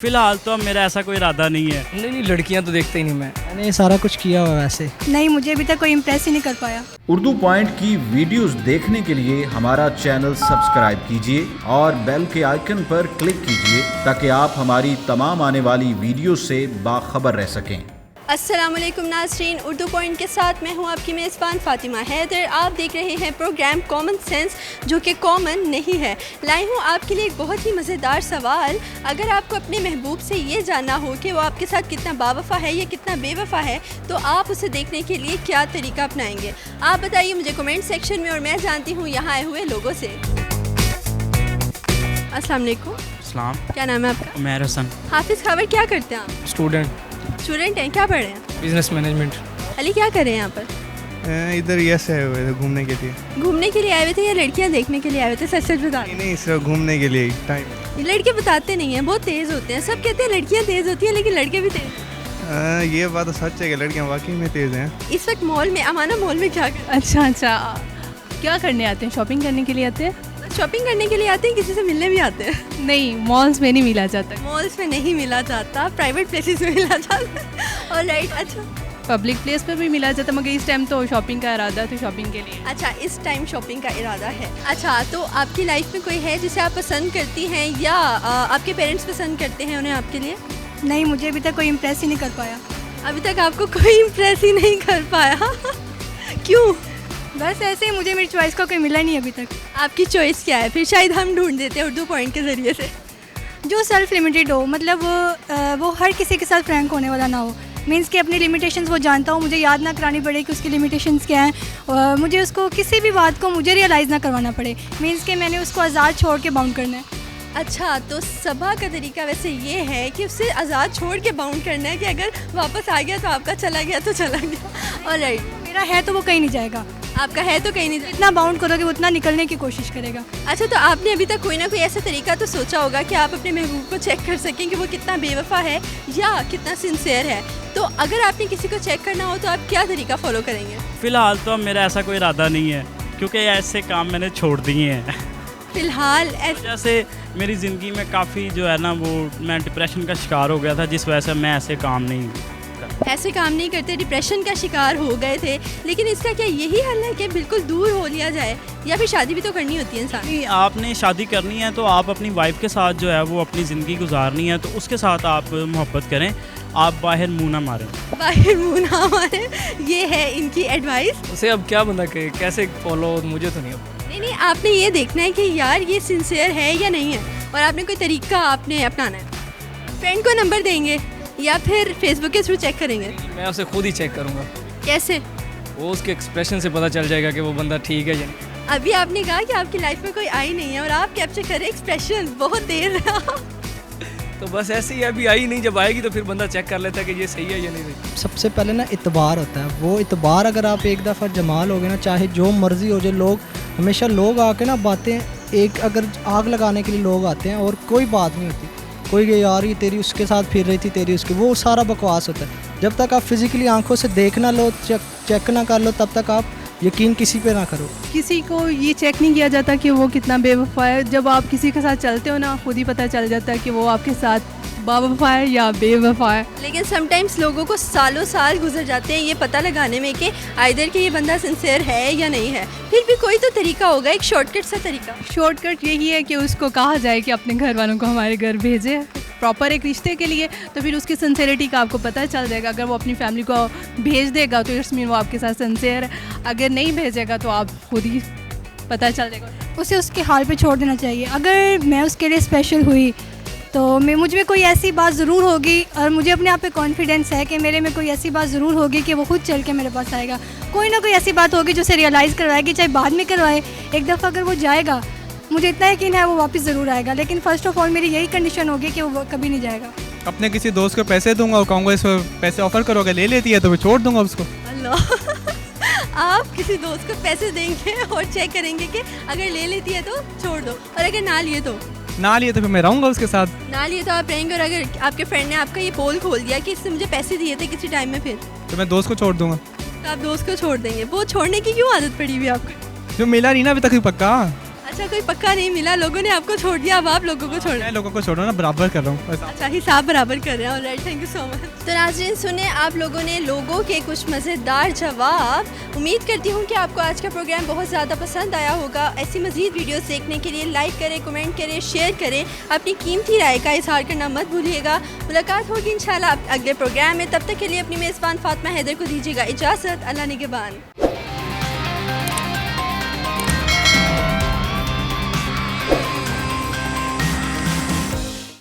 फिलहाल तो अब मेरा ऐसा कोई इरादा नहीं है। नहीं, लड़कियां तो देखते ही नहीं मैं। मैंने सारा कुछ किया हुआ वैसे। नहीं, मुझे अभी तक कोई इम्प्रेस ही नहीं कर पाया। उर्दू पॉइंट की वीडियोस देखने के लिए हमारा चैनल सब्सक्राइब कीजिए और बेल के आइकन पर क्लिक कीजिए ताकि आप हमारी तमाम आने वाली वीडियो से बाखबर रह सकें। अस्सलामुअलैकुम नाज़रीन, उर्दू पॉइंट के साथ मैं हूं आपकी मेज़बान फ़ातिमा हैदर। आप देख रहे हैं प्रोग्राम कॉमन सेंस, जो कि कॉमन नहीं है। लाई हूं आपके लिए एक बहुत ही मज़ेदार सवाल। अगर आपको अपने महबूब से ये जानना हो कि वो आपके साथ कितना बावफ़ा है या कितना बेवफ़ा है, तो आप उसे देखने के लिए क्या तरीका अपनाएंगे? आप बताइए मुझे कमेंट सेक्शन में, और मैं जानती हूँ यहाँ आए हुए लोगों से। अस्सलाम वालेकुम। सलाम। क्या नाम है आपका? उमैर हसन। हाफिज़ खबर क्या करते हैं आप? स्टूडेंट हैं, क्या पढ़ रहे हैं? Business management. अली क्या कर रहे हैं यहाँ पर? इधर यस है हुए थे घूमने के लिए। घूमने के लिए आए हुए थे या लड़कियाँ देखने के लिए आए हुए थे? सच सच बता। नहीं, सिर्फ घूमने के लिए टाइम। लड़के बताते नहीं हैं, बहुत तेज़ होते हैं। सब कहते हैं लड़कियाँ तेज़ होती हैं, लेकिन लड़के भी तेज़। ये बात तो सच है कि लड़कियां वाकई में तेज़ हैं। इस वक्त मॉल में, अमाना मॉल में क्या कर? अच्छा, क्या करने आते हैं? शॉपिंग करने के लिए आते हैं? शॉपिंग करने के लिए आते हैं, किसी से मिलने भी आते हैं? नहीं, मॉल्स में नहीं मिला जाता। मॉल्स में नहीं मिला जाता, प्राइवेट प्लेसेस में मिला जाता। और राइट, अच्छा। पब्लिक प्लेस पे भी मिला जाता, मगर इस टाइम तो शॉपिंग का इरादा तो शॉपिंग के लिए। अच्छा, इस टाइम शॉपिंग का इरादा है। अच्छा, तो आपकी लाइफ में कोई है जिसे आप पसंद करती हैं, या आपके पेरेंट्स पसंद करते हैं उन्हें आपके लिए? नहीं, मुझे अभी तक कोई इम्प्रेस ही नहीं कर पाया। अभी तक आपको कोई इम्प्रेस ही नहीं कर पाया? क्यों? बस ऐसे ही, मुझे मेरी चॉइस का कोई मिला नहीं अभी तक। आपकी चॉइस क्या है? फिर शायद हम ढूंढ देते हैं उर्दू पॉइंट के ज़रिए से। जो सेल्फ लिमिटेड हो, मतलब वो हर किसी के साथ फ्रैंक होने वाला ना हो। मीन्स कि अपनी लिमिटेशंस वो जानता हो, मुझे याद ना करानी पड़े कि उसकी लिमिटेशंस क्या हैं, और मुझे उसको किसी भी बात को मुझे रियलाइज़ ना करवाना पड़े। मीन्स कि मैंने उसको आज़ाद छोड़ के बाउंड करना है। अच्छा, तो सबा का तरीका वैसे ये है कि उसे आज़ाद छोड़ के बाउंड करना है कि अगर वापस आ गया तो आपका, चला गया तो चला गया। और राइट, मेरा है तो वो कहीं नहीं जाएगा। आपका है तो कहीं नहीं जाएगा। जितना बाउंड करोगे उतना निकलने की कोशिश करेगा। अच्छा, तो आपने अभी तक कोई ना कोई ऐसा तरीका तो सोचा होगा कि आप अपने महबूब को चेक कर सकें कि वो कितना बेवफा है या कितना सिंसियर है। तो अगर आपने किसी को चेक करना हो तो आप क्या तरीका फॉलो करेंगे? फिलहाल तो अब मेरा ऐसा कोई इरादा नहीं है, क्योंकि ऐसे काम मैंने छोड़ दिए हैं। फिलहाल जैसे मेरी ज़िंदगी में काफ़ी जो है ना, वो मैं डिप्रेशन का शिकार हो गया था, जिस वजह से मैं ऐसे काम नहीं करते, डिप्रेशन का शिकार हो गए थे। लेकिन इसका क्या यही हल है कि बिल्कुल दूर हो लिया जाए, या फिर शादी भी तो करनी होती है इंसान? नहीं, आपने शादी करनी है तो आप अपनी वाइफ के साथ जो है वो अपनी ज़िंदगी गुजारनी है, तो उसके साथ आप मोहब्बत करें, आप बाहर मुँह ना मारें। बाहर मुँह ना मारें, ये है इनकी एडवाइस। उसे अब क्या बंदा कहे, कैसे फॉलो, मुझे तो नहीं अब। नहीं, आपने ये देखना है कि यार ये सिंसियर है या नहीं है, और आपने कोई तरीका आपने अपनाना है। फ्रेंड को नंबर देंगे या फिर फेसबुक के थ्रू चेक करेंगे? मैं उसे खुद ही चेक करूँगा। कैसे? वो उसके एक्सप्रेशन से पता चल जाएगा कि वो बंदा ठीक है या नहीं। अभी आपने कहा कि आपकी लाइफ में कोई आई नहीं है, और आप कैप्चर करें एक्सप्रेशन, बहुत देर। तो बस ऐसे ही, अभी आई नहीं, जब आएगी तो फिर बंदा चेक कर लेता है कि ये सही है या नहीं। सबसे पहले ना इतबार होता है। वो इतबार अगर आप एक दफ़ा जमा लोगे ना, चाहे जो मर्ज़ी हो जाए, लोग हमेशा लोग आके ना बातें, एक अगर आग लगाने के लिए लोग आते हैं और कोई बात नहीं होती, कोई कि यार ये तेरी उसके साथ फिर रही थी, तेरी उसकी, वो सारा बकवास होता है। जब तक आप फिज़िकली आंखों से देख ना लो, चेक ना कर लो, तब तक आप यकीन किसी पे ना करो। किसी को ये चेक नहीं किया जाता कि वो कितना बेवफा है। जब आप किसी के साथ चलते हो ना, खुद ही पता चल जाता है कि वो आपके साथ बावफा है या बेवफा है। लेकिन समटाइम्स लोगों को सालों साल गुजर जाते हैं ये पता लगाने में कि आइदर कि ये बंदा सिंसियर है या नहीं है। फिर भी कोई तो तरीका होगा, एक शॉर्टकट सा तरीका। शॉर्टकट यही है कि उसको कहा जाए कि अपने घर वालों को हमारे घर भेजे प्रॉपर एक रिश्ते के लिए, तो फिर उसकी सिंसियरिटी का आपको पता चल जाएगा। अगर वो अपनी फैमिली को भेज देगा तो इट्स मीन वो आपके साथ सिंसियर है। अगर नहीं भेजेगा तो आप खुद ही पता चल जाएगा। उसे उसके हाल पे छोड़ देना चाहिए। अगर मैं उसके लिए स्पेशल हुई तो मुझ में कोई ऐसी बात ज़रूर होगी, और मुझे अपने आप पे कॉन्फिडेंस है कि मेरे में कोई ऐसी बात ज़रूर होगी कि वो खुद चल के मेरे पास आएगा। कोई ना कोई ऐसी बात होगी जो उसे रियलाइज़ करवाएगी, चाहे बाद में करवाए। एक दफ़ा अगर वो जाएगा, मुझे इतना यकीन है वो वापस ज़रूर आएगा। लेकिन फ़र्स्ट ऑफ ऑल मेरी यही कंडीशन होगी कि वो कभी नहीं जाएगा। अपने किसी दोस्त को पैसे दूंगा और कहूँगा इस पैसे ऑफर करोगे, ले लेती है तो मैं छोड़ दूंगा उसको। अल्लाह। आप किसी दोस्त को पैसे देंगे और चेक करेंगे कि अगर ले लेती है तो छोड़ दो, और अगर ना लिए तो फिर मैं रहूँगा उसके साथ। ना लिए तो आप रहेंगे, और अगर आपके फ्रेंड ने आपका ये पोल खोल दिया कि इससे मुझे पैसे दिए थे किसी टाइम में, फिर तो मैं दोस्त को छोड़ दूंगा। तो आप दोस्त को छोड़ देंगे? वो छोड़ने की क्यों आदत पड़ी हुई आपको? जो मिला नहीं ना अभी तक पक्का। अच्छा, कोई पक्का नहीं मिला, लोगों ने आपको छोड़ दिया, अब आप लोगों को छोड़ मैं लोगों को छोड़ो ना, बराबर कर रहा हूँ बस। अच्छा, हिसाब बराबर कर रहे हैं। Alright, thank you so much. तो नाज़रीन, सुने आप लोगों ने लोगों के कुछ मज़ेदार जवाब। उम्मीद करती हूँ कि आपको आज का प्रोग्राम बहुत ज़्यादा पसंद आया होगा। ऐसी मज़ीद वीडियोस देखने के लिए लाइक करें, कमेंट करें, शेयर करें, अपनी कीमती राय का इजहार करना मत भूलिएगा। मुलाकात होगी इंशाल्लाह अगले प्रोग्राम में। तब तक के लिए अपनी मेज़बान फातिमा हैदर को दीजिएगा इजाज़त। अल्लाह निगहबान।